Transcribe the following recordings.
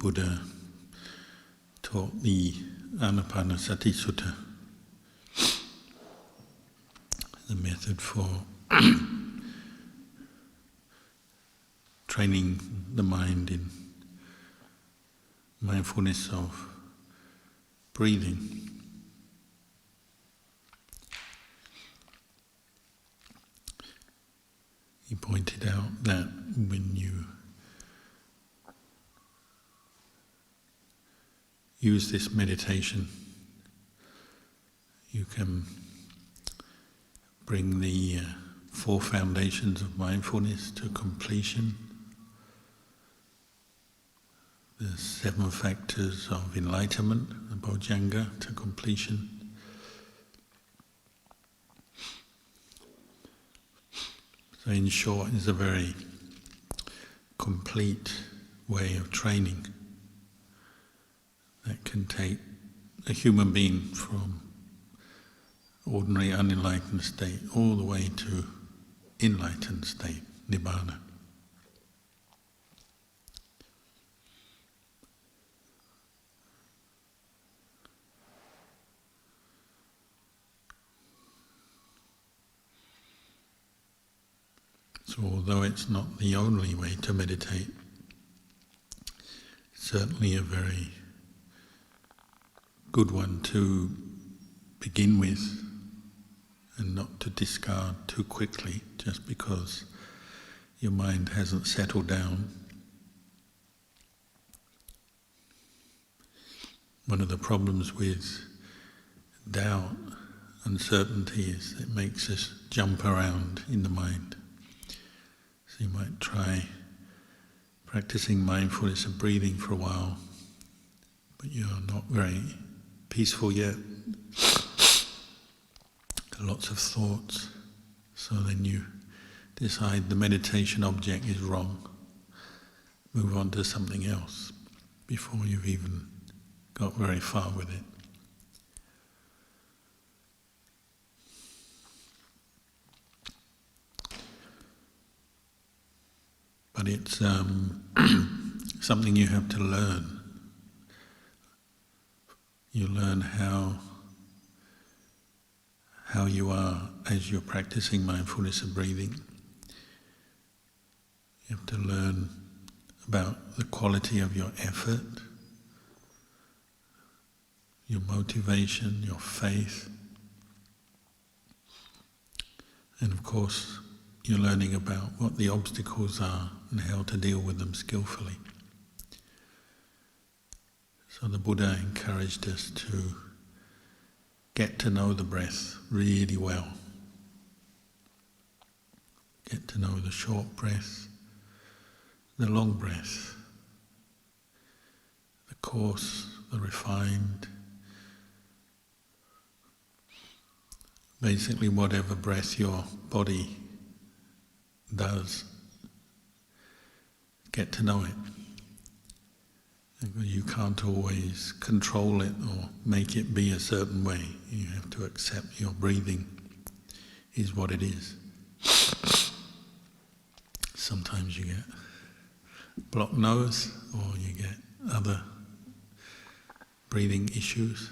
Buddha taught the Anapanasati Sutta, the method for training the mind in mindfulness of breathing. He pointed out that when you use this meditation, you can bring the four foundations of mindfulness to completion, the 7 factors of enlightenment, the Bojjhanga, to completion. So in short, it's a very complete way of training that can take a human being from ordinary unenlightened state all the way to enlightened state, Nibbana. So although it's not the only way to meditate, it's certainly a very good one to begin with, and not to discard too quickly just because your mind hasn't settled down. One of the problems with doubt, uncertainty, is it makes us jump around in the mind. So you might try practicing mindfulness of breathing for a while, but you're not very peaceful yet. Lots of thoughts, so then you decide the meditation object is wrong. Move on to something else before you've even got very far with it. But it's something you have to learn. You learn how you are as you're practicing mindfulness of breathing. You have to learn about the quality of your effort, your motivation, your faith. And of course, you're learning about what the obstacles are and how to deal with them skillfully. So the Buddha encouraged us to get to know the breath really well. Get to know the short breath, the long breath, the coarse, the refined. Basically whatever breath your body does, get to know it. You can't always control it or make it be a certain way. You have to accept your breathing is what it is. Sometimes you get blocked nose, or you get other breathing issues.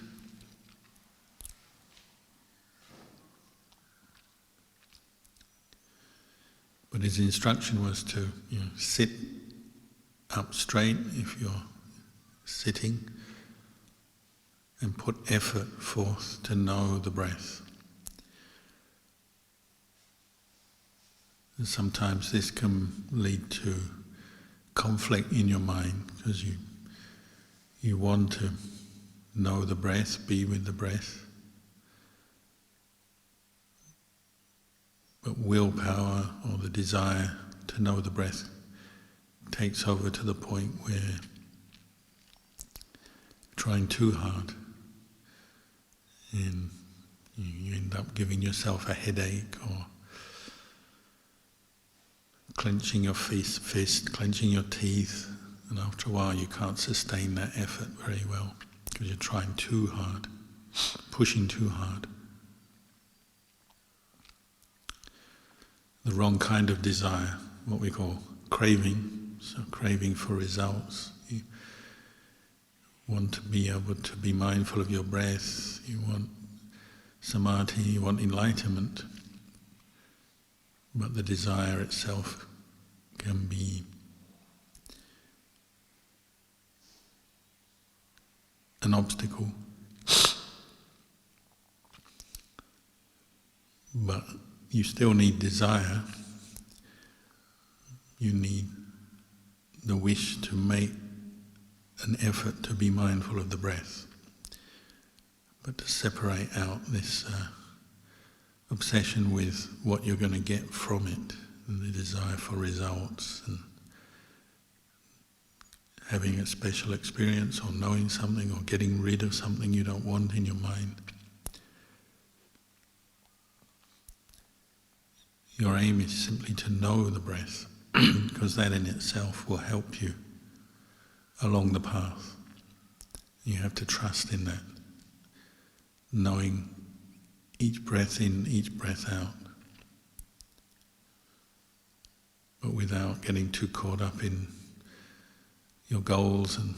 But his instruction was to sit up straight if you're sitting, and put effort forth to know the breath. And sometimes this can lead to conflict in your mind because you want to know the breath, be with the breath, but willpower or the desire to know the breath takes over to the point where trying too hard, and you end up giving yourself a headache, or clenching your fist, clenching your teeth, and after a while you can't sustain that effort very well because you're trying too hard, pushing too hard. The wrong kind of desire, what we call craving, so craving for results. want to be able to be mindful of your breath, you want samadhi, you want enlightenment, but the desire itself can be an obstacle. But you still need desire. You need the wish to make an effort to be mindful of the breath, but to separate out this obsession with what you're going to get from it, and the desire for results, and having a special experience, or knowing something, or getting rid of something you don't want in your mind. Your aim is simply to know the breath, because that in itself will help you along the path. You have to trust in that, knowing each breath in, each breath out, but without getting too caught up in your goals and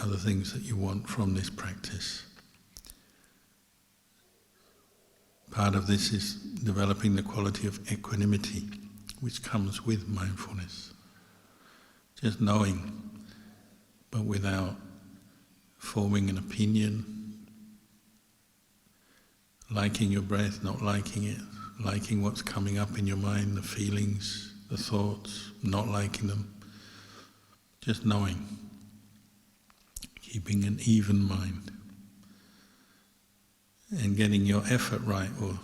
other things that you want from this practice. Part of this is developing the quality of equanimity, which comes with mindfulness. Just knowing, but without forming an opinion, liking your breath, not liking it, liking what's coming up in your mind, the feelings, the thoughts, not liking them. Just knowing, keeping an even mind. And getting your effort right will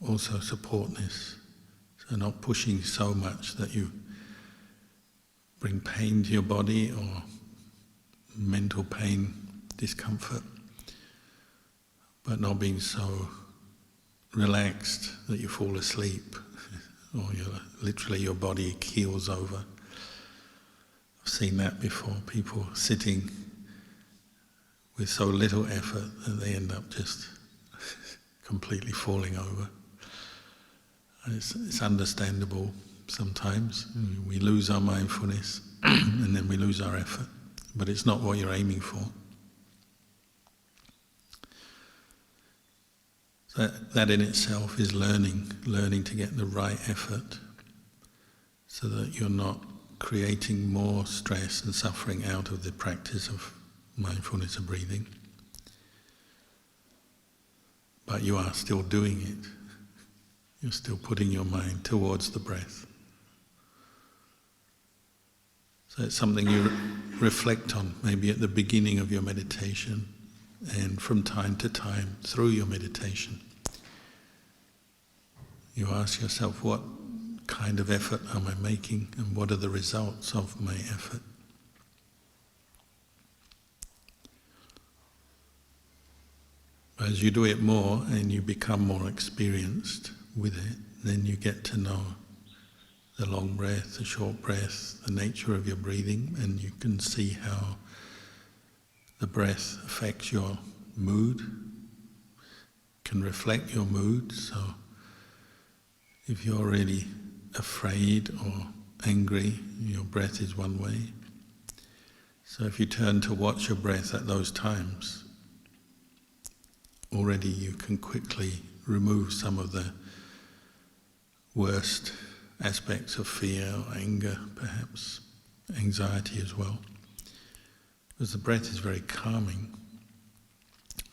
also support this. So not pushing so much that you bring pain to your body or mental pain, discomfort, but not being so relaxed that you fall asleep or literally your body keels over. I've seen that before, people sitting with so little effort that they end up just completely falling over. It's understandable sometimes. We lose our mindfulness and then we lose our effort, but it's not what you're aiming for. That in itself is learning to get the right effort so that you're not creating more stress and suffering out of the practice of mindfulness of breathing. But you are still doing it. You're still putting your mind towards the breath. So it's something you reflect on, maybe at the beginning of your meditation, and from time to time through your meditation. You ask yourself, what kind of effort am I making, and what are the results of my effort? As you do it more and you become more experienced with it, then you get to know the long breath, the short breath, the nature of your breathing, and you can see how the breath affects your mood, can reflect your mood. So if you're really afraid or angry, your breath is one way. So if you turn to watch your breath at those times, already you can quickly remove some of the worst aspects of fear or anger, perhaps anxiety as well. Because the breath is very calming.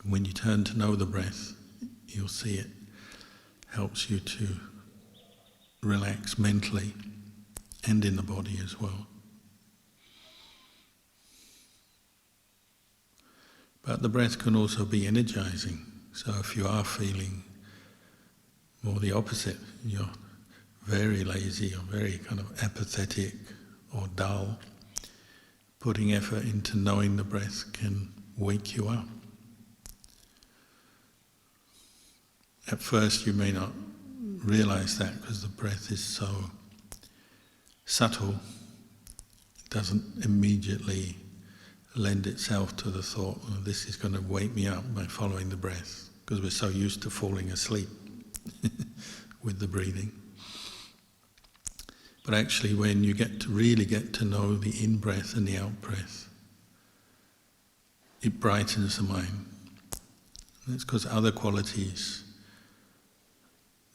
When you turn to know the breath, you'll see it helps you to relax mentally and in the body as well. But the breath can also be energizing. So if you are feeling more the opposite, you're very lazy or very kind of apathetic or dull, putting effort into knowing the breath can wake you up. At first you may not realize that because the breath is so subtle, it doesn't immediately lend itself to the thought, oh, this is going to wake me up by following the breath, because we're so used to falling asleep with the breathing. But actually when you really get to know the in-breath and the out-breath, it brightens the mind. And it's because other qualities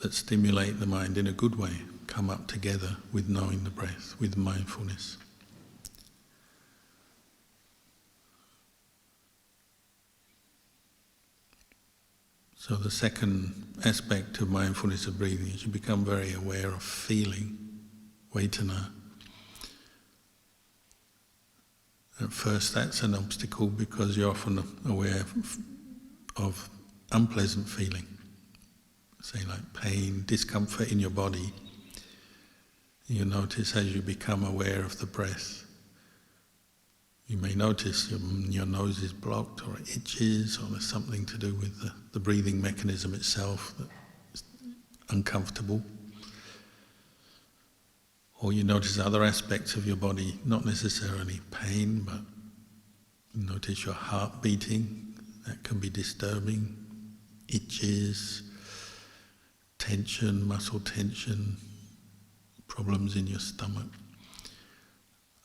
that stimulate the mind in a good way come up together with knowing the breath, with mindfulness. So the second aspect of mindfulness of breathing is you become very aware of feeling, vedana. At first that's an obstacle because you're often aware of unpleasant feeling, say like pain, discomfort in your body. You notice as you become aware of the breath, you may notice your nose is blocked or it itches, or there's something to do with the breathing mechanism itself that's uncomfortable. Or you notice other aspects of your body, not necessarily pain, but you notice your heart beating, that can be disturbing, itches, tension, muscle tension, problems in your stomach.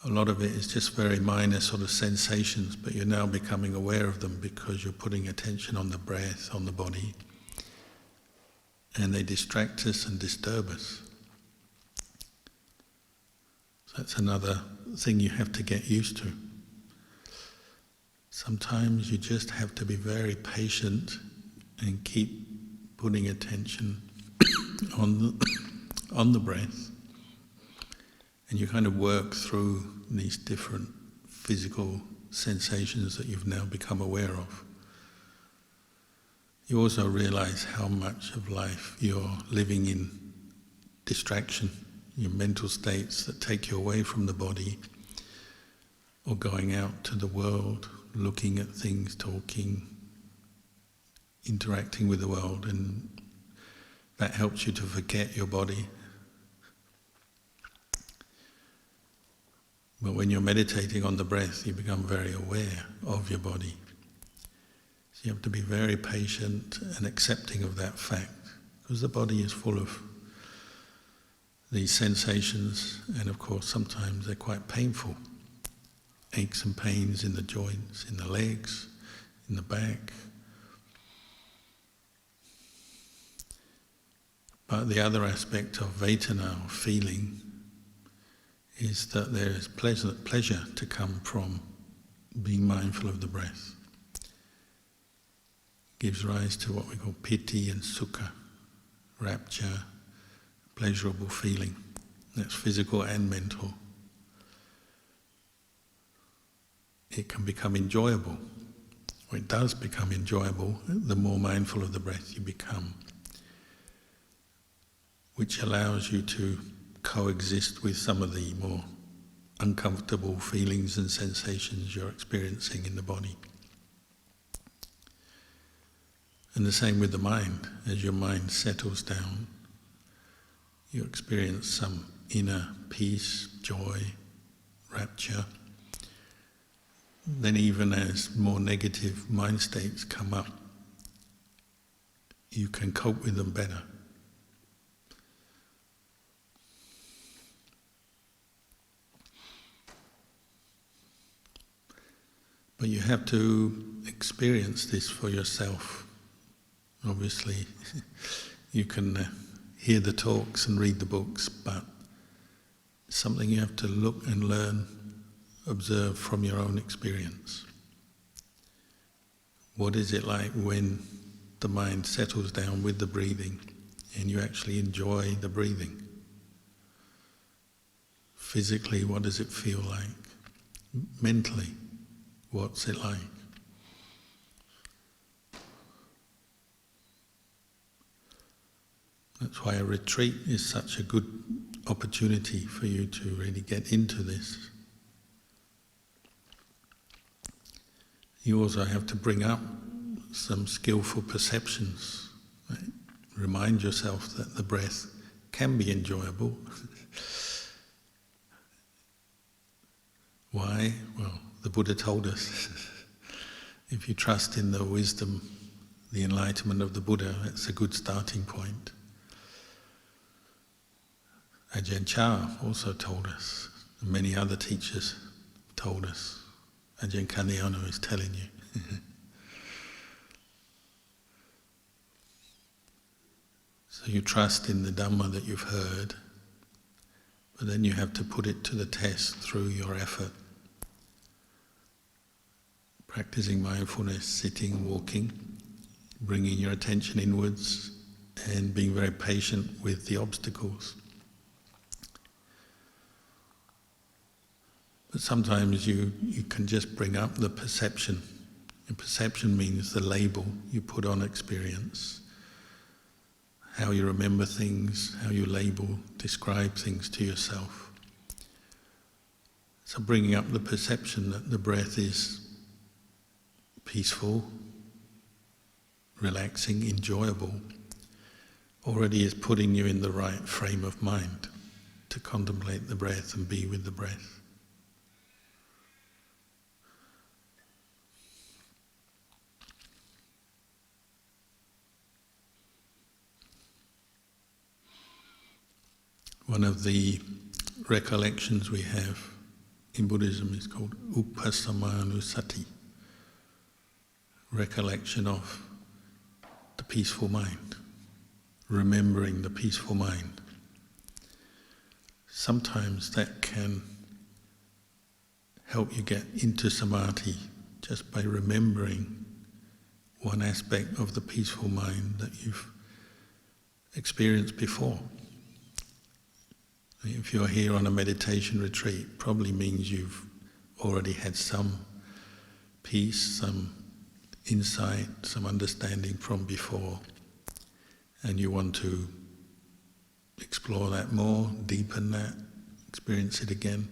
A lot of it is just very minor sort of sensations, but you're now becoming aware of them because you're putting attention on the breath, on the body, and they distract us and disturb us. So that's another thing you have to get used to. Sometimes you just have to be very patient and keep putting attention on the breath. And you kind of work through these different physical sensations that you've now become aware of. You also realize how much of life you're living in distraction, your mental states that take you away from the body, or going out to the world, looking at things, talking, interacting with the world, and that helps you to forget your body. But when you're meditating on the breath, you become very aware of your body. So you have to be very patient and accepting of that fact, because the body is full of these sensations, and of course sometimes they're quite painful. Aches and pains in the joints, in the legs, in the back. But the other aspect of vedana, or feeling, is that there is pleasure to come from being mindful of the breath. It gives rise to what we call piti and sukha, rapture, pleasurable feeling. That's physical and mental. It can become enjoyable, or it does become enjoyable the more mindful of the breath you become, which allows you to coexist with some of the more uncomfortable feelings and sensations you're experiencing in the body. And the same with the mind. As your mind settles down, you experience some inner peace, joy, rapture. Then even as more negative mind states come up, you can cope with them better. But you have to experience this for yourself. Obviously, you can hear the talks and read the books, but it's something you have to look and learn, observe from your own experience. What is it like when the mind settles down with the breathing and you actually enjoy the breathing? Physically, what does it feel like? Mentally, what's it like? That's why a retreat is such a good opportunity for you to really get into this. You also have to bring up some skillful perceptions. Right? Remind yourself that the breath can be enjoyable. Why? Well, the Buddha told us, if you trust in the wisdom, the enlightenment of the Buddha, that's a good starting point. Ajahn also told us, and many other teachers told us, Ajahn Kalyano is telling you. So you trust in the Dummer that you've heard, but then you have to put it to the test through your effort. Practicing mindfulness, sitting, walking, bringing your attention inwards and being very patient with the obstacles. But sometimes you can just bring up the perception. And perception means the label you put on experience, how you remember things, how you label, describe things to yourself. So bringing up the perception that the breath is peaceful, relaxing, enjoyable, already is putting you in the right frame of mind to contemplate the breath and be with the breath. One of the recollections we have in Buddhism is called Upasamanussati, recollection of the peaceful mind, remembering the peaceful mind. Sometimes that can help you get into samadhi just by remembering one aspect of the peaceful mind that you've experienced before. If you're here on a meditation retreat, probably means you've already had some peace, some insight, some understanding from before, and you want to explore that more, deepen that, experience it again.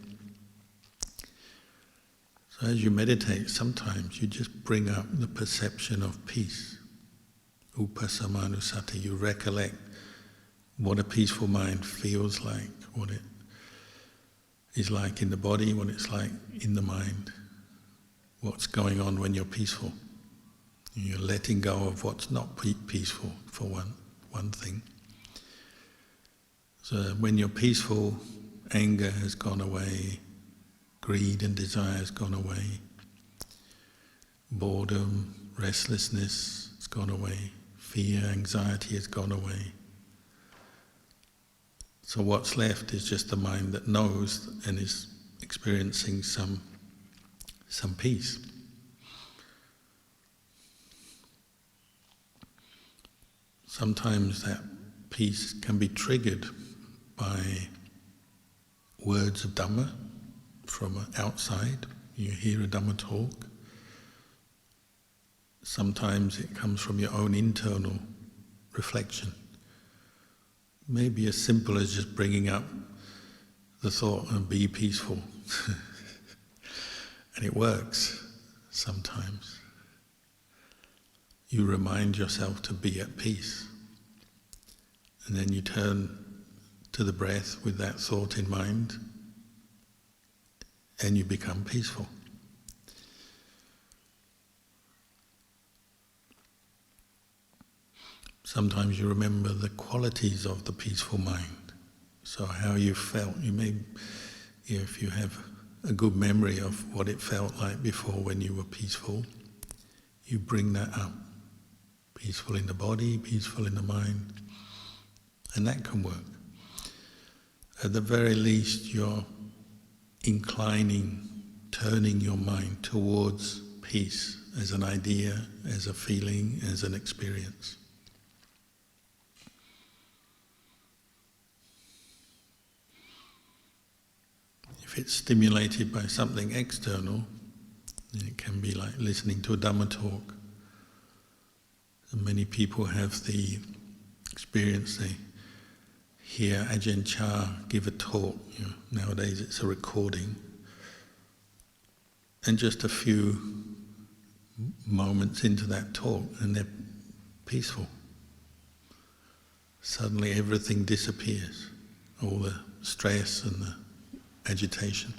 So as you meditate, sometimes you just bring up the perception of peace. Upasamanussati, you recollect what a peaceful mind feels like, what it is like in the body, what it's like in the mind, what's going on when you're peaceful. You're letting go of what's not peaceful, for one thing. So when you're peaceful, anger has gone away, greed and desire has gone away, boredom, restlessness has gone away, fear, anxiety has gone away. So what's left is just the mind that knows and is experiencing some peace. Sometimes that peace can be triggered by words of Dummer from outside. You hear a Dummer talk. Sometimes it comes from your own internal reflection. Maybe as simple as just bringing up the thought and be peaceful. And it works sometimes. You remind yourself to be at peace. And then you turn to the breath with that thought in mind, and you become peaceful. Sometimes you remember the qualities of the peaceful mind. So how you felt, you may, if you have a good memory of what it felt like before when you were peaceful, you bring that up. Peaceful in the body, peaceful in the mind, and that can work. At the very least, you're inclining, turning your mind towards peace as an idea, as a feeling, as an experience. If it's stimulated by something external, then it can be like listening to a Dummer talk. And many people have the experience, they hear Ajahn Chah give a talk. Nowadays it's a recording. And just a few moments into that talk and they're peaceful. Suddenly everything disappears, all the stress and the agitation.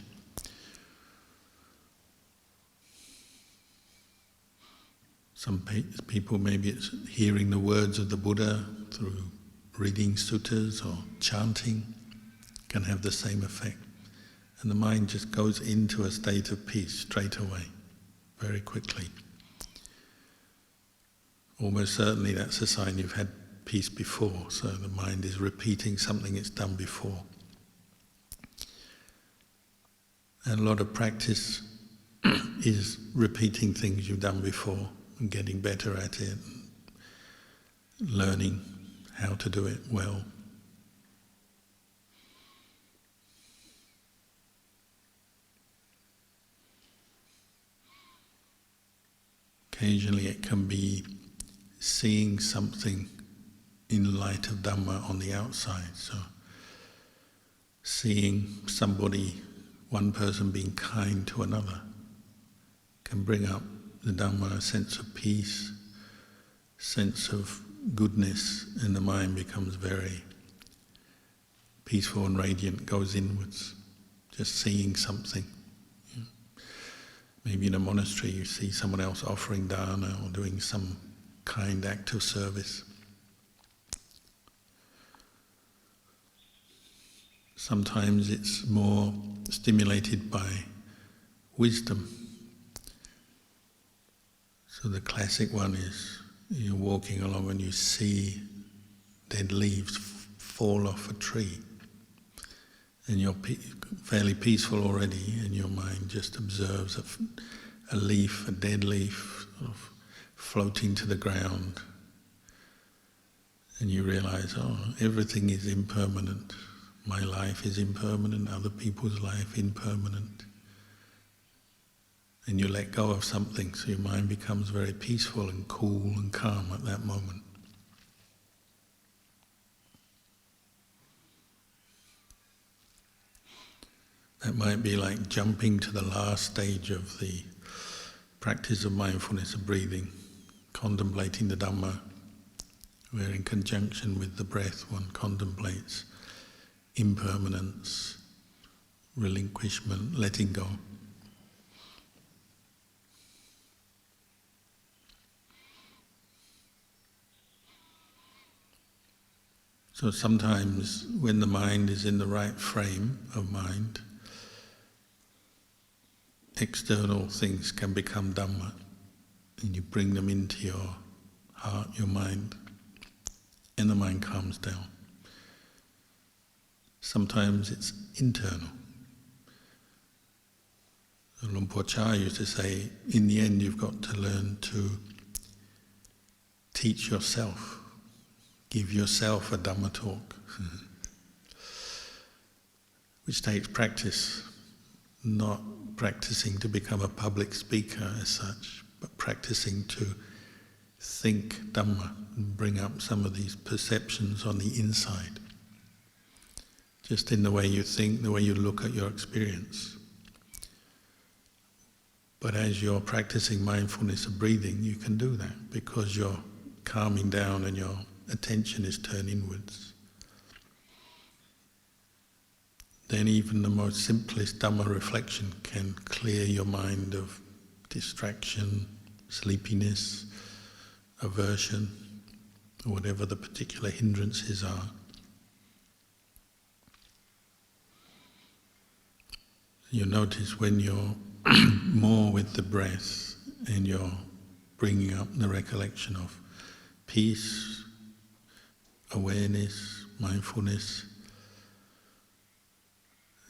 Some people, maybe it's hearing the words of the Buddha through reading suttas or chanting, can have the same effect. And the mind just goes into a state of peace straight away. very quickly. Almost certainly that's a sign you've had peace before, so the mind is repeating something it's done before. And a lot of practice is repeating things you've done before and getting better at it, and learning how to do it well. Occasionally it can be seeing something in light of Dummer on the outside. So seeing somebody, one person being kind to another, can bring up the Dummer, a sense of peace, sense of goodness, and the mind becomes very peaceful and radiant, goes inwards, just seeing something. Maybe in a monastery you see someone else offering dana or doing some kind act of service. Sometimes it's more stimulated by wisdom. So the classic one is you're walking along and you see dead leaves fall off a tree, and you're fairly peaceful already, and your mind just observes a leaf, a dead leaf, sort of floating to the ground, and you realize, oh, everything is impermanent. My life is impermanent, other people's life impermanent. And you let go of something, so your mind becomes very peaceful and cool and calm at that moment. That might be like jumping to the last stage of the practice of mindfulness of breathing, contemplating the Dhamma, where in conjunction with the breath one contemplates impermanence, relinquishment, letting go. So sometimes when the mind is in the right frame of mind, external things can become Dhamma, and you bring them into your heart, your mind, and the mind calms down. Sometimes it's internal. Luang Por Chah used to say, in the end you've got to learn to teach yourself, give yourself a Dhamma talk, which takes practice, not practicing to become a public speaker as such, but practicing to think Dhamma and bring up some of these perceptions on the inside, just in the way you think, the way you look at your experience. But as you're practicing mindfulness of breathing, you can do that because you're calming down and your attention is turned inwards. Then even the most simplest Dhamma reflection can clear your mind of distraction, sleepiness, aversion, or whatever the particular hindrances are. You'll notice when you're more with the breath and you're bringing up the recollection of peace, awareness, mindfulness,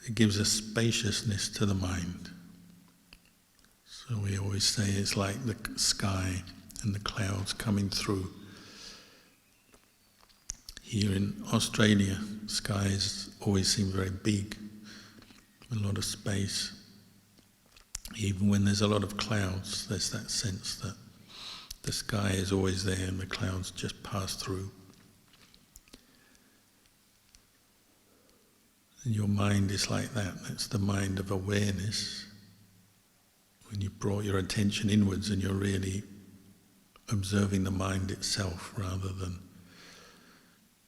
it gives a spaciousness to the mind. So we always say it's like the sky and the clouds coming through. Here in Australia, skies always seem very big, a lot of space. Even when there's a lot of clouds, there's that sense that the sky is always there and the clouds just pass through. And your mind is like that. That's the mind of awareness. When you brought your attention inwards and you're really observing the mind itself rather than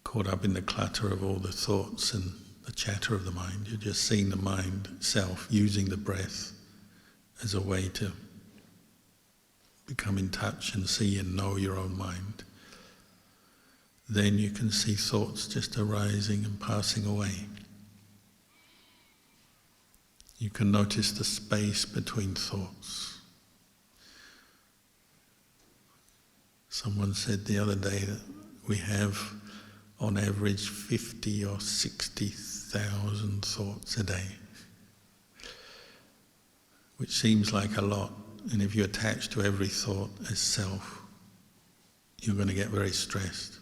caught up in the clutter of all the thoughts and the chatter of the mind. You're just seeing the mind itself, using the breath as a way to become in touch and see and know your own mind. Then you can see thoughts just arising and passing away. You can notice the space between thoughts. Someone said the other day that we have on average 50 or 60,000 thoughts a day, which seems like a lot, and if you attach to every thought as self, you're going to get very stressed.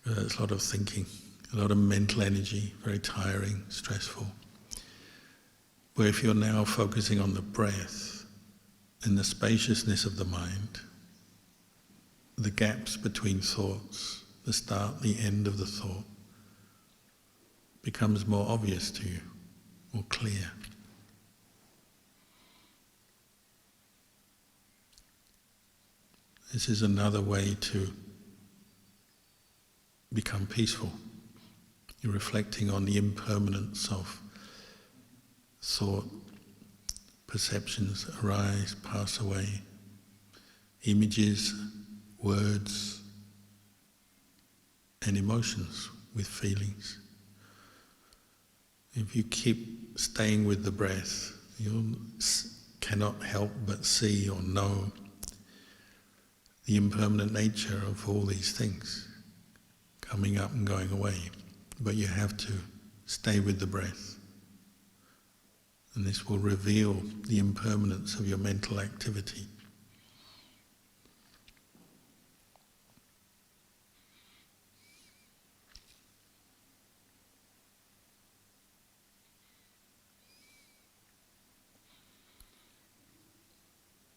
There's a lot of thinking, a lot of mental energy, very tiring, stressful. Where if you're now focusing on the breath and the spaciousness of the mind, the gaps between thoughts, the start, the end of the thought, becomes more obvious to you, more clear. This is another way to become peaceful. You're reflecting on the impermanence of thought, perceptions arise, pass away, images, words, and emotions with feelings. If you keep staying with the breath, you cannot help but see or know the impermanent nature of all these things coming up and going away. But you have to stay with the breath. And this will reveal the impermanence of your mental activity.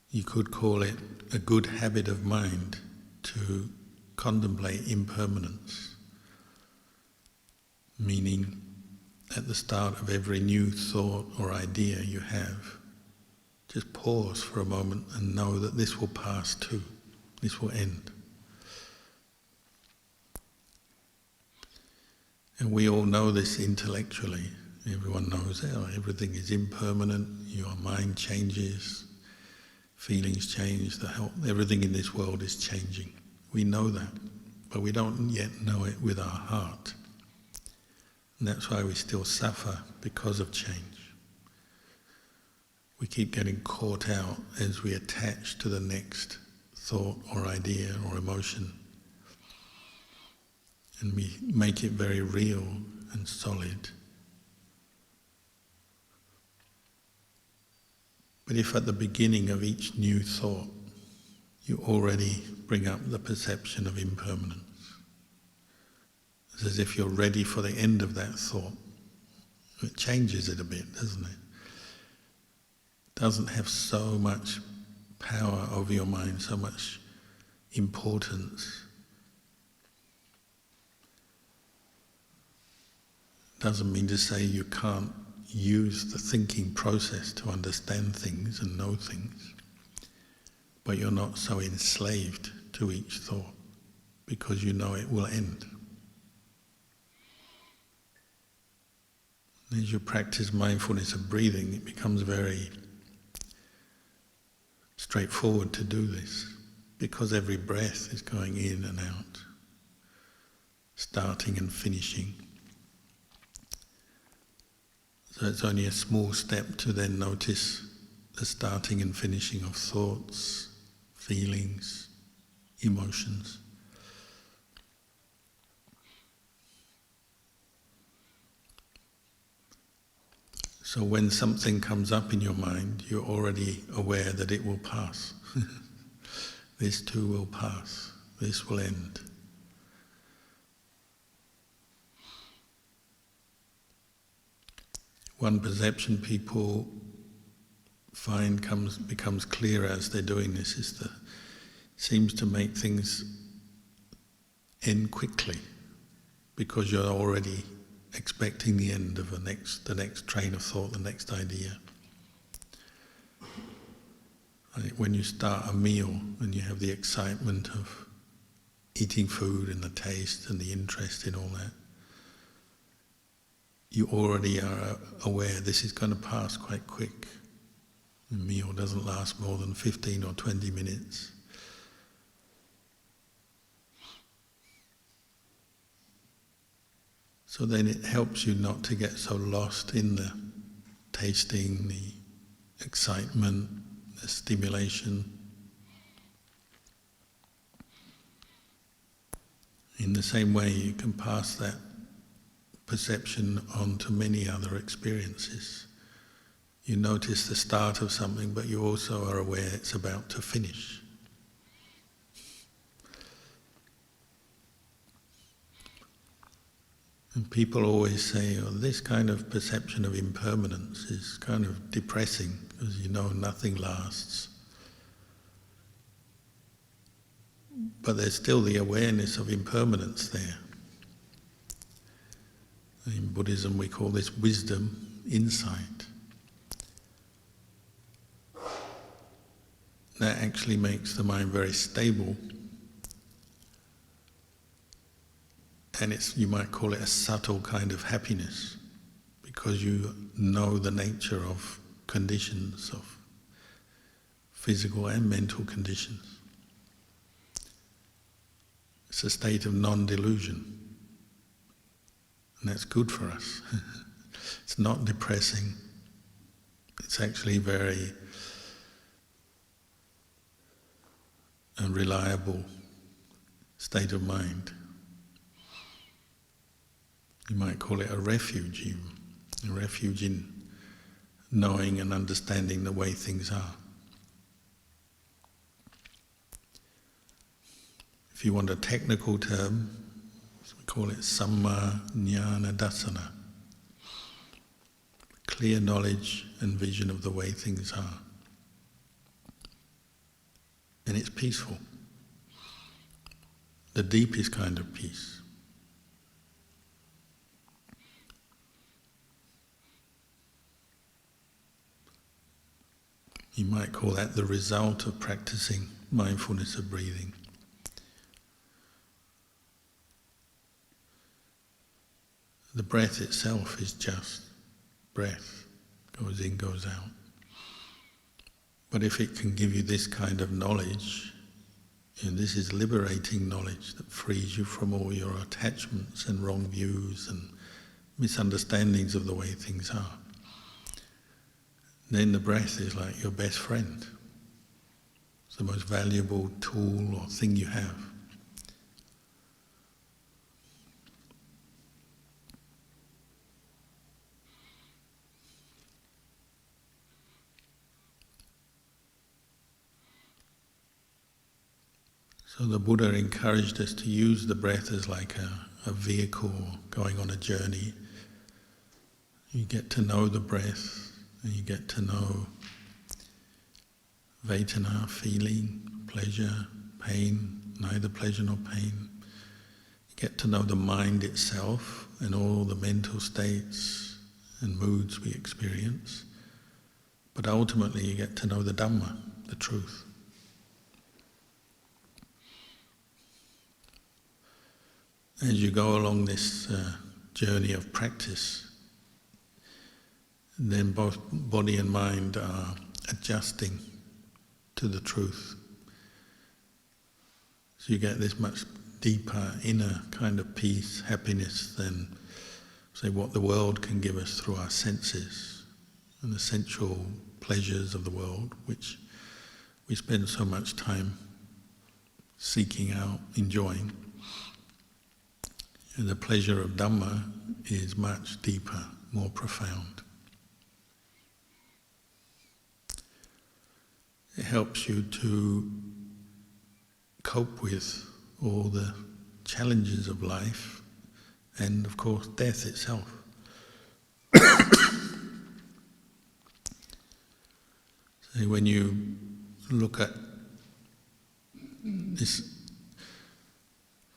You could call it a good habit of mind to contemplate impermanence, meaning at the start of every new thought or idea you have, just pause for a moment and know that this will pass too, this will end. And we all know this intellectually. Everyone knows that everything is impermanent, your mind changes, feelings change, everything in this world is changing. We know that, but we don't yet know it with our heart. And that's why we still suffer because of change. We keep getting caught out as we attach to the next thought or idea or emotion. And we make it very real and solid. But if at the beginning of each new thought, you already bring up the perception of impermanence, it's as if you're ready for the end of that thought. It changes it a bit, doesn't it? It doesn't have so much power over your mind, so much importance. Doesn't mean to say you can't use the thinking process to understand things and know things, but you're not so enslaved to each thought because you know it will end. As you practice mindfulness of breathing, it becomes very straightforward to do this because every breath is going in and out, starting and finishing. So it's only a small step to then notice the starting and finishing of thoughts, feelings, emotions. So when something comes up in your mind, you're already aware that it will pass. This too will pass. This will end. One perception people find becomes clearer as they're doing this is that it seems to make things end quickly because you're already expecting the end of the next train of thought, the next idea. When you start a meal and you have the excitement of eating food and the taste and the interest in all that, you already are aware this is going to pass quite quick. The meal doesn't last more than 15 or 20 minutes. So then it helps you not to get so lost in the tasting, the excitement, the stimulation. In the same way, you can pass that perception on to many other experiences. You notice the start of something, but you also are aware it's about to finish. And people always say, oh, this kind of perception of impermanence is kind of depressing, because you know nothing lasts. But there's still the awareness of impermanence there. In Buddhism we call this wisdom, insight. That actually makes the mind very stable. And you might call it a subtle kind of happiness, because you know the nature of conditions, of physical and mental conditions. It's a state of non-delusion, and that's good for us. It's not depressing. It's actually very a reliable state of mind. You might call it a refuge in knowing and understanding the way things are. If you want a technical term, we call it Samma Jnana Dassana. Clear knowledge and vision of the way things are. And it's peaceful. The deepest kind of peace. You might call that the result of practicing mindfulness of breathing. The breath itself is just breath, goes in, goes out. But if it can give you this kind of knowledge, and this is liberating knowledge that frees you from all your attachments and wrong views and misunderstandings of the way things are, then the breath is like your best friend. It's the most valuable tool or thing you have. So the Buddha encouraged us to use the breath as like a vehicle going on a journey. You get to know the breath, and you get to know Vedana, feeling, pleasure, pain, neither pleasure nor pain. You get to know the mind itself and all the mental states and moods we experience. But ultimately you get to know the Dummer, the truth. As you go along this journey of practice, then both body and mind are adjusting to the truth. So you get this much deeper inner kind of peace, happiness than, say, what the world can give us through our senses and the sensual pleasures of the world, which we spend so much time seeking out, enjoying. And the pleasure of Dummer is much deeper, more profound. It helps you to cope with all the challenges of life and, of course, death itself. So when you look at this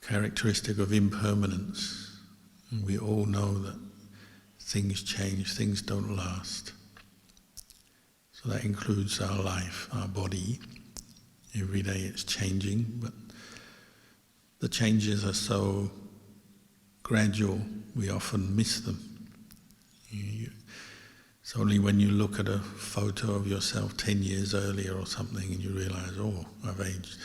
characteristic of impermanence, and we all know that things change, things don't last. So that includes our life, our body. Every day it's changing, but the changes are so gradual, we often miss them. It's only when you look at a photo of yourself 10 years earlier or something and you realise, oh, I've aged.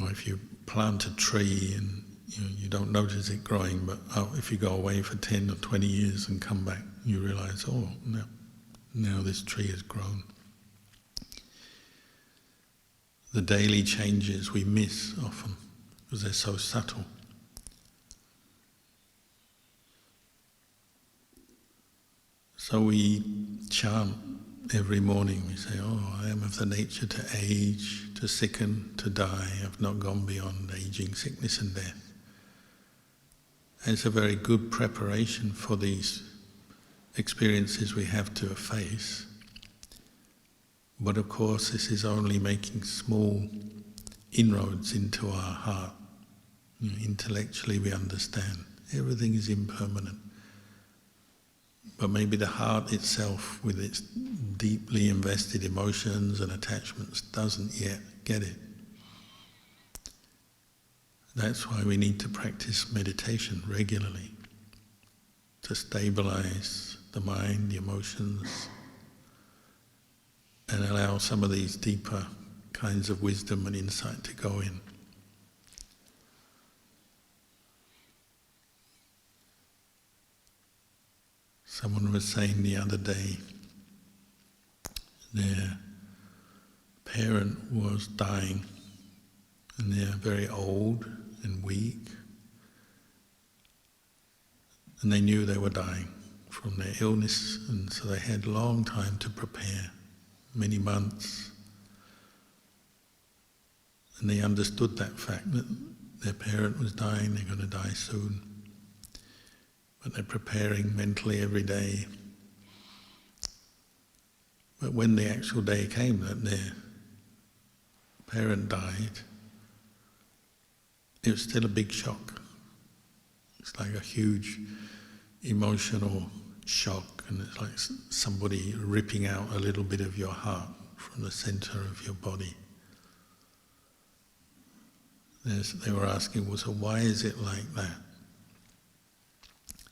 Or if you plant a tree and you don't notice it growing, but if you go away for 10 or 20 years and come back, you realise, oh, now this tree has grown. the daily changes we miss often because they're so subtle. So we chant every morning, we say, oh, I am of the nature to age, to sicken, to die. I've not gone beyond aging, sickness and death. And it's a very good preparation for these experiences we have to face. But of course, this is only making small inroads into our heart. Intellectually we understand everything is impermanent. But maybe the heart itself, with its deeply invested emotions and attachments, doesn't yet get it. That's why we need to practice meditation regularly, to stabilize the mind, the emotions, and allow some of these deeper kinds of wisdom and insight to go in. Someone was saying the other day, their parent was dying, and they're very old and weak, and they knew they were dying from their illness, and so they had a long time to prepare, many months, and they understood that fact that their parent was dying, they're going to die soon. But they're preparing mentally every day. But when the actual day came that their parent died, it was still a big shock. It's like a huge emotional shock, and it's like somebody ripping out a little bit of your heart from the center of your body. They were asking, well, so why is it like that?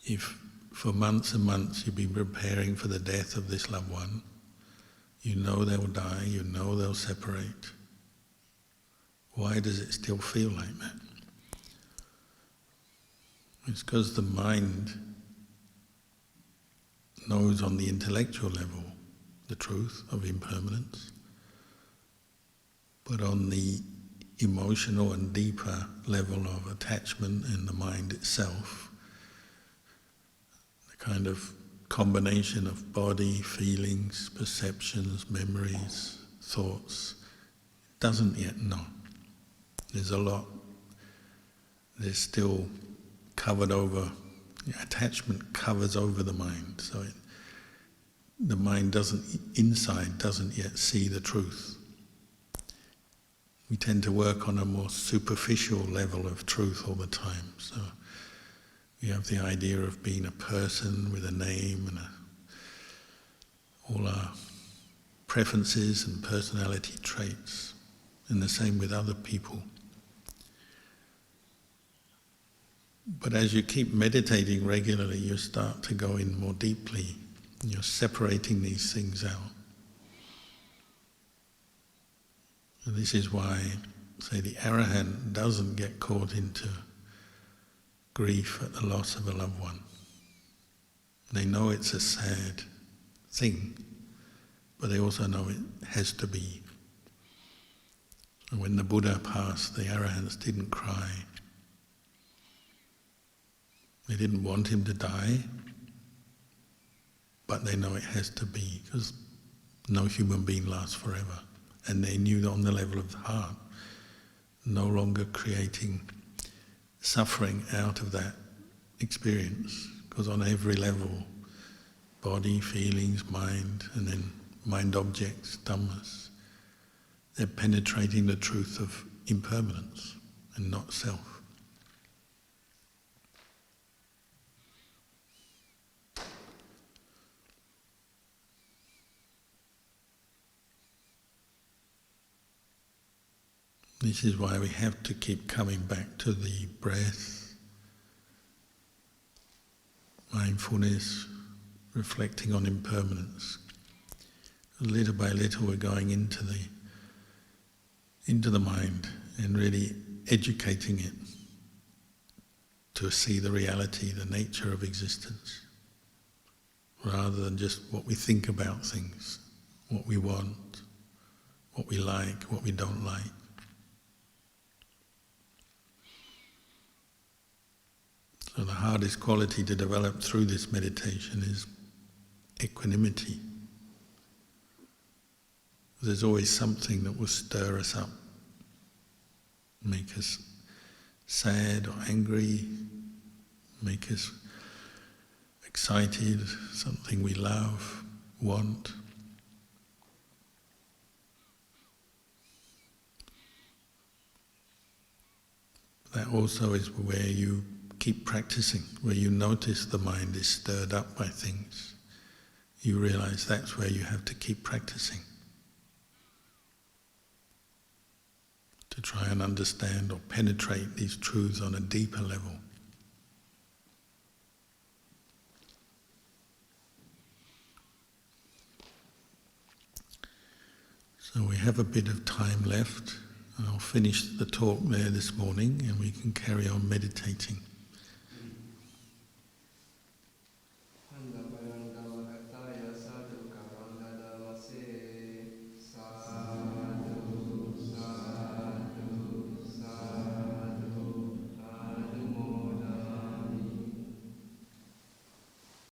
If for months and months you've been preparing for the death of this loved one, you know they'll die, you know they'll separate, why does it still feel like that? It's because the mind knows on the intellectual level the truth of impermanence, but on the emotional and deeper level of attachment in the mind itself, kind of combination of body, feelings, perceptions, memories, thoughts, doesn't yet know. There's a lot, there's still covered over, attachment covers over the mind, so the mind inside doesn't yet see the truth. We tend to work on a more superficial level of truth all the time, so we have the idea of being a person with a name and all our preferences and personality traits, and the same with other people. But as you keep meditating regularly, you start to go in more deeply, and you're separating these things out. And this is why, say, the arahant doesn't get caught into grief at the loss of a loved one. They know it's a sad thing, but they also know it has to be. And when the Buddha passed, the arahants didn't cry. They didn't want him to die, but they know it has to be, because no human being lasts forever. And they knew on the level of the heart, no longer creating suffering out of that experience, because on every level, body, feelings, mind, and then mind objects, Dummers, they're penetrating the truth of impermanence and not self. This is why we have to keep coming back to the breath, mindfulness, reflecting on impermanence. Little by little we're going into the mind and really educating it to see the reality, the nature of existence, rather than just what we think about things, what we want, what we like, what we don't like. So the hardest quality to develop through this meditation is equanimity. There's always something that will stir us up, make us sad or angry, make us excited, something we love, want. That also is where you keep practicing, where you notice the mind is stirred up by things. You realize that's where you have to keep practicing, to try and understand or penetrate these truths on a deeper level. So we have a bit of time left. I'll finish the talk there this morning and we can carry on meditating.